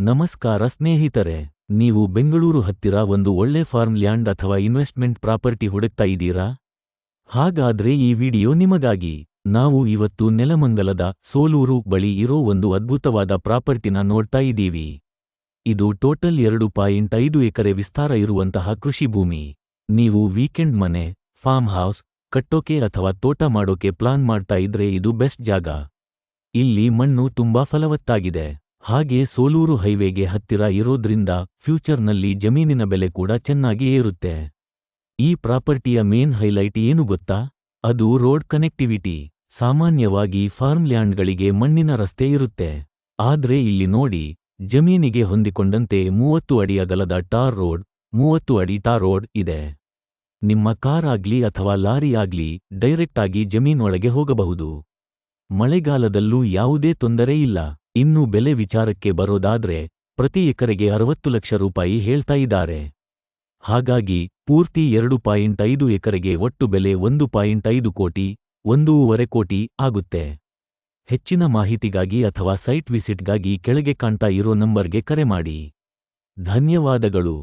ನಮಸ್ಕಾರ ಸ್ನೇಹಿತರೆ, ನೀವು ಬೆಂಗಳೂರು ಹತ್ತಿರ ಒಂದು ಒಳ್ಳೆ ಫಾರ್ಮ್ ಲ್ಯಾಂಡ್ ಅಥವಾ ಇನ್ವೆಸ್ಟ್ಮೆಂಟ್ ಪ್ರಾಪರ್ಟಿ ಹುಡುಕ್ತಾ ಇದ್ದೀರಾ? ಹಾಗಾದ್ರೆ ಈ ವಿಡಿಯೋ ನಿಮಗಾಗಿ. ನಾವು ಇವತ್ತು ನೆಲಮಂಗಲದ ಸೋಲೂರು ಬಳಿ ಇರೋ ಒಂದು ಅದ್ಭುತವಾದ ಪ್ರಾಪರ್ಟಿನ ನೋಡ್ತಾ ಇದ್ದೀವಿ. ಇದು ಟೋಟಲ್ 2.5 ಎಕರೆ ವಿಸ್ತಾರ ಇರುವಂತಹ ಕೃಷಿ ಭೂಮಿ. ನೀವು ವೀಕೆಂಡ್ ಮನೆ, ಫಾರ್ಮ್ ಹೌಸ್ ಕಟ್ಟೋಕೆ ಅಥವಾ ತೋಟ ಮಾಡೋಕೆ ಪ್ಲಾನ್ ಮಾಡ್ತಾ ಇದ್ರೆ ಇದು ಬೆಸ್ಟ್ ಜಾಗ. ಇಲ್ಲಿ ಮಣ್ಣು ತುಂಬಾ ಫಲವತ್ತಾಗಿದೆ. ಹಾಗೆ ಸೋಲೂರು ಹೈವೇಗೆ ಹತ್ತಿರ ಇರೋದ್ರಿಂದ ಫ್ಯೂಚರ್ನಲ್ಲಿ ಜಮೀನಿನ ಬೆಲೆ ಕೂಡ ಚೆನ್ನಾಗಿ ಏರುತ್ತೆ. ಈ ಪ್ರಾಪರ್ಟಿಯ ಮೇನ್ ಹೈಲೈಟ್ ಏನು ಗೊತ್ತಾ? ಅದು ರೋಡ್ ಕನೆಕ್ಟಿವಿಟಿ. ಸಾಮಾನ್ಯವಾಗಿ ಫಾರ್ಮ್ ಲ್ಯಾಂಡ್ಗಳಿಗೆ ಮಣ್ಣಿನ ರಸ್ತೆ ಇರುತ್ತೆ. ಆದ್ರೆ ಇಲ್ಲಿ ನೋಡಿ, ಜಮೀನಿಗೆ ಹೊಂದಿಕೊಂಡಂತೆ 30 ಅಡಿ ಅಗಲದ ಟಾರ್ ರೋಡ್, 30 ಅಡಿ ಟಾರ್ ರೋಡ್ ಇದೆ. ನಿಮ್ಮ ಕಾರ್ ಆಗ್ಲಿ ಅಥವಾ ಲಾರಿ ಆಗ್ಲಿ ಡೈರೆಕ್ಟ್ ಆಗಿ ಜಮೀನೊಳಗೆ ಹೋಗಬಹುದು. ಮಳೆಗಾಲದಲ್ಲೂ ಯಾವುದೇ ತೊಂದರೆ ಇಲ್ಲ. ಇನ್ನು ಬೆಲೆ ವಿಚಾರಕ್ಕೆ ಬರೋದಾದ್ರೆ ಪ್ರತಿ ಎಕರೆಗೆ 60 ಲಕ್ಷ ರೂಪಾಯಿ ಹೇಳ್ತಾ ಇದ್ದಾರೆ. ಹಾಗಾಗಿ ಪೂರ್ತಿ 2.5 ಎಕರೆಗೆ ಒಟ್ಟು ಬೆಲೆ 1.5 ಕೋಟಿ, 1.5 ಕೋಟಿ ಆಗುತ್ತೆ. ಹೆಚ್ಚಿನ ಮಾಹಿತಿಗಾಗಿ ಅಥವಾ ಸೈಟ್ ವಿಸಿಟ್ಗಾಗಿ ಕೆಳಗೆ ಕಾಣ್ತಾ ಇರೋ ನಂಬರ್ಗೆ ಕರೆ ಮಾಡಿ. ಧನ್ಯವಾದಗಳು.